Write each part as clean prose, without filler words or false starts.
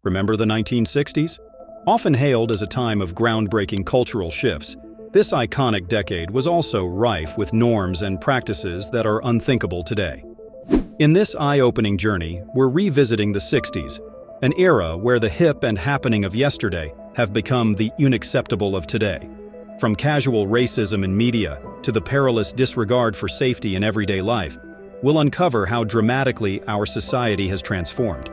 Remember the 1960s? Often hailed as a time of groundbreaking cultural shifts, this iconic decade was also rife with norms and practices that are unthinkable today. In this eye-opening journey, we're revisiting the 60s, an era where the hip and happening of yesterday have become the unacceptable of today. From casual racism in media to the perilous disregard for safety in everyday life, we'll uncover how dramatically our society has transformed.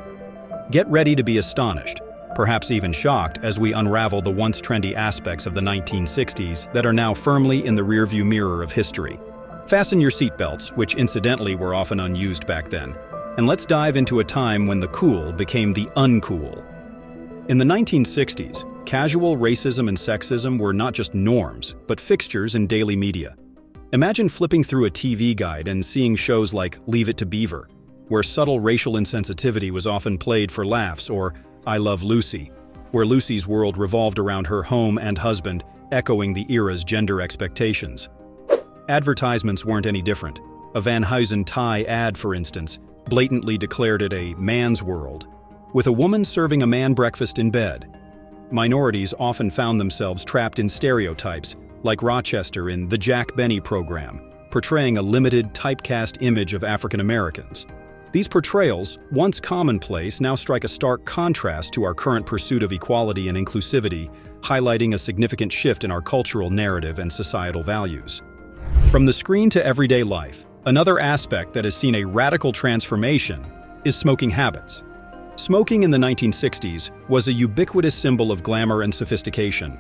Get ready to be astonished, perhaps even shocked, as we unravel the once trendy aspects of the 1960s that are now firmly in the rearview mirror of history. Fasten your seatbelts, which incidentally were often unused back then, and let's dive into a time when the cool became the uncool. In the 1960s, casual racism and sexism were not just norms, but fixtures in daily media. Imagine flipping through a TV guide and seeing shows like Leave It to Beaver, where subtle racial insensitivity was often played for laughs, or I Love Lucy, where Lucy's world revolved around her home and husband, echoing the era's gender expectations. Advertisements weren't any different. A Van Heusen tie ad, for instance, blatantly declared it a man's world, with a woman serving a man breakfast in bed. Minorities often found themselves trapped in stereotypes, like Rochester in the Jack Benny program, portraying a limited, typecast image of African Americans. These portrayals, once commonplace, now strike a stark contrast to our current pursuit of equality and inclusivity, highlighting a significant shift in our cultural narrative and societal values. From the screen to everyday life, another aspect that has seen a radical transformation is smoking habits. Smoking in the 1960s was a ubiquitous symbol of glamour and sophistication.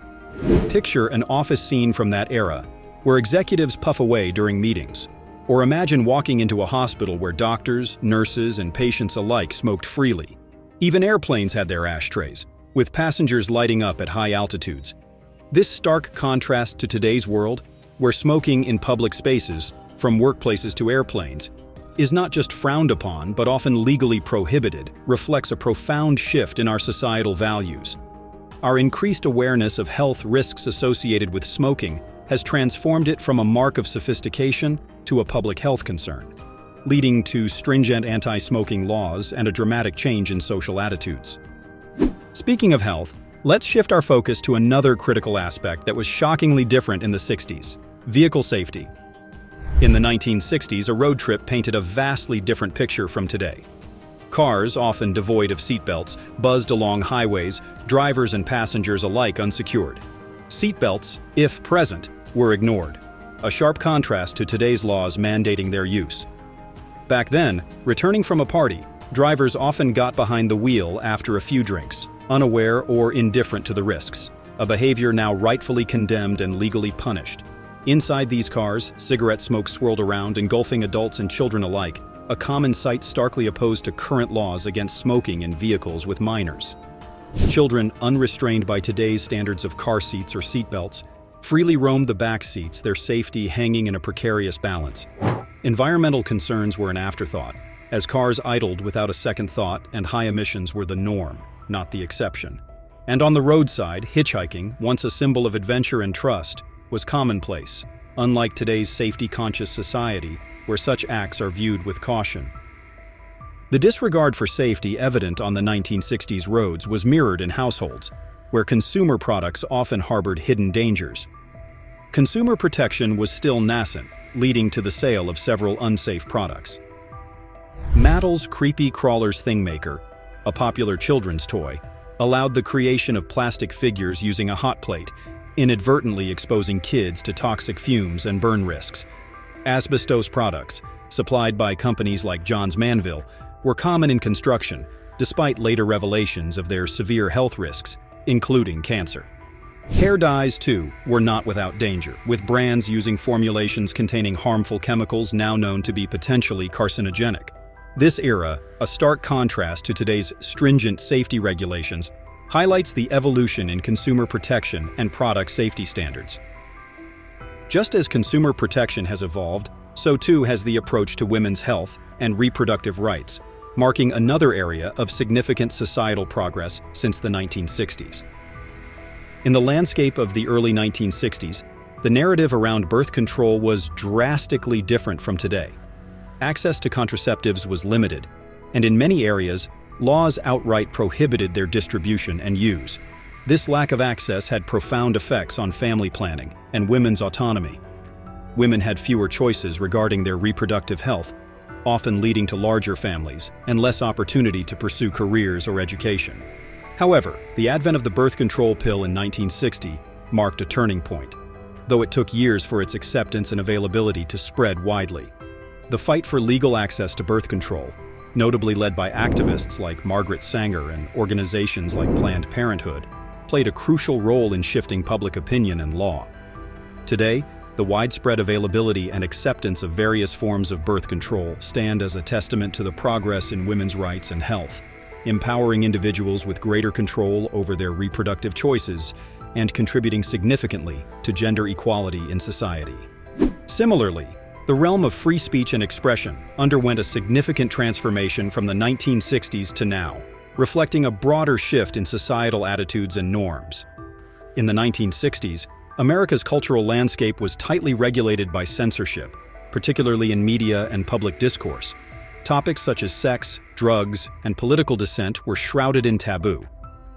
Picture an office scene from that era, where executives puff away during meetings. Or imagine walking into a hospital where doctors, nurses, and patients alike smoked freely. Even airplanes had their ashtrays, with passengers lighting up at high altitudes. This stark contrast to today's world, where smoking in public spaces, from workplaces to airplanes, is not just frowned upon but often legally prohibited, reflects a profound shift in our societal values. Our increased awareness of health risks associated with smoking has transformed it from a mark of sophistication to a public health concern, leading to stringent anti-smoking laws and a dramatic change in social attitudes. Speaking of health, let's shift our focus to another critical aspect that was shockingly different in the 60s: vehicle safety. In the 1960s, a road trip painted a vastly different picture from today. Cars, often devoid of seatbelts, buzzed along highways, drivers and passengers alike unsecured. Seatbelts, if present, were ignored, a sharp contrast to today's laws mandating their use. Back then, returning from a party, drivers often got behind the wheel after a few drinks, unaware or indifferent to the risks, a behavior now rightfully condemned and legally punished. Inside these cars, cigarette smoke swirled around, engulfing adults and children alike, a common sight starkly opposed to current laws against smoking in vehicles with minors. Children, unrestrained by today's standards of car seats or seatbelts, freely roamed the back seats, their safety hanging in a precarious balance. Environmental concerns were an afterthought, as cars idled without a second thought and high emissions were the norm, not the exception. And on the roadside, hitchhiking, once a symbol of adventure and trust, was commonplace, unlike today's safety-conscious society, where such acts are viewed with caution. The disregard for safety evident on the 1960s roads was mirrored in households, where consumer products often harbored hidden dangers. Consumer protection was still nascent, leading to the sale of several unsafe products. Mattel's Creepy Crawlers Thingmaker, a popular children's toy, allowed the creation of plastic figures using a hot plate, inadvertently exposing kids to toxic fumes and burn risks. Asbestos products, supplied by companies like Johns Manville, were common in construction, despite later revelations of their severe health risks, including cancer. Hair dyes, too, were not without danger, with brands using formulations containing harmful chemicals now known to be potentially carcinogenic. This era, a stark contrast to today's stringent safety regulations, highlights the evolution in consumer protection and product safety standards. Just as consumer protection has evolved, so too has the approach to women's health and reproductive rights, marking another area of significant societal progress since the 1960s. In the landscape of the early 1960s, the narrative around birth control was drastically different from today. Access to contraceptives was limited, and in many areas, laws outright prohibited their distribution and use. This lack of access had profound effects on family planning and women's autonomy. Women had fewer choices regarding their reproductive health, often leading to larger families and less opportunity to pursue careers or education. However, the advent of the birth control pill in 1960 marked a turning point, though it took years for its acceptance and availability to spread widely. The fight for legal access to birth control, notably led by activists like Margaret Sanger and organizations like Planned Parenthood, played a crucial role in shifting public opinion and law. Today, the widespread availability and acceptance of various forms of birth control stand as a testament to the progress in women's rights and health, empowering individuals with greater control over their reproductive choices and contributing significantly to gender equality in society. Similarly, the realm of free speech and expression underwent a significant transformation from the 1960s to now, reflecting a broader shift in societal attitudes and norms. In the 1960s, America's cultural landscape was tightly regulated by censorship, particularly in media and public discourse. Topics such as sex, drugs, and political dissent were shrouded in taboo.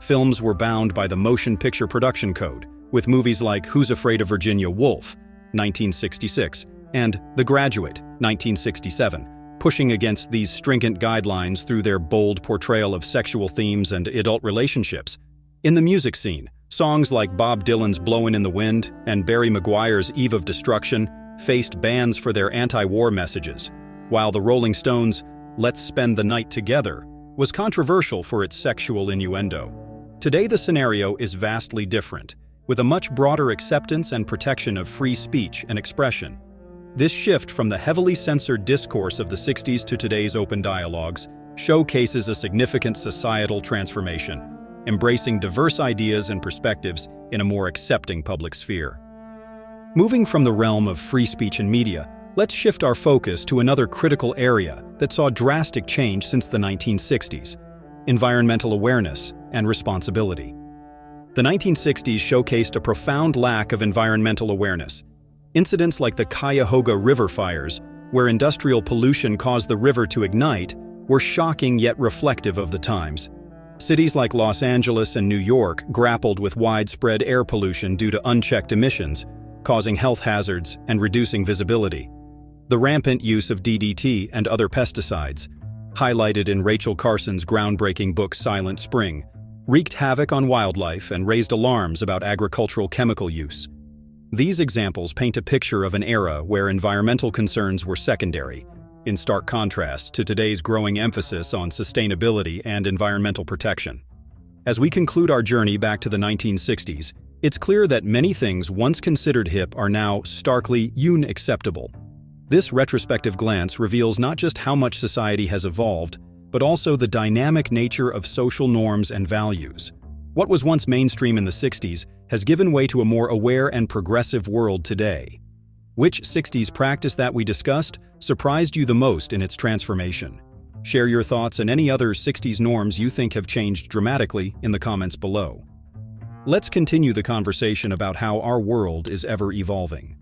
Films were bound by the Motion Picture Production Code, with movies like Who's Afraid of Virginia Woolf, 1966, and The Graduate, 1967, pushing against these stringent guidelines through their bold portrayal of sexual themes and adult relationships. In the music scene, songs like Bob Dylan's Blowin' in the Wind and Barry McGuire's Eve of Destruction faced bans for their anti-war messages, while the Rolling Stones' Let's Spend the Night Together was controversial for its sexual innuendo. Today the scenario is vastly different, with a much broader acceptance and protection of free speech and expression. This shift from the heavily censored discourse of the 60s to today's open dialogues showcases a significant societal transformation, embracing diverse ideas and perspectives in a more accepting public sphere. Moving from the realm of free speech and media, let's shift our focus to another critical area that saw drastic change since the 1960s: environmental awareness and responsibility. The 1960s showcased a profound lack of environmental awareness. Incidents like the Cuyahoga River fires, where industrial pollution caused the river to ignite, were shocking yet reflective of the times. Cities like Los Angeles and New York grappled with widespread air pollution due to unchecked emissions, causing health hazards and reducing visibility. The rampant use of DDT and other pesticides, highlighted in Rachel Carson's groundbreaking book Silent Spring, wreaked havoc on wildlife and raised alarms about agricultural chemical use. These examples paint a picture of an era where environmental concerns were secondary, in stark contrast to today's growing emphasis on sustainability and environmental protection. As we conclude our journey back to the 1960s, it's clear that many things once considered hip are now starkly unacceptable. This retrospective glance reveals not just how much society has evolved, but also the dynamic nature of social norms and values. What was once mainstream in the 60s has given way to a more aware and progressive world today. Which 60s practice that we discussed surprised you the most in its transformation? Share your thoughts and any other 60s norms you think have changed dramatically in the comments below. Let's continue the conversation about how our world is ever evolving.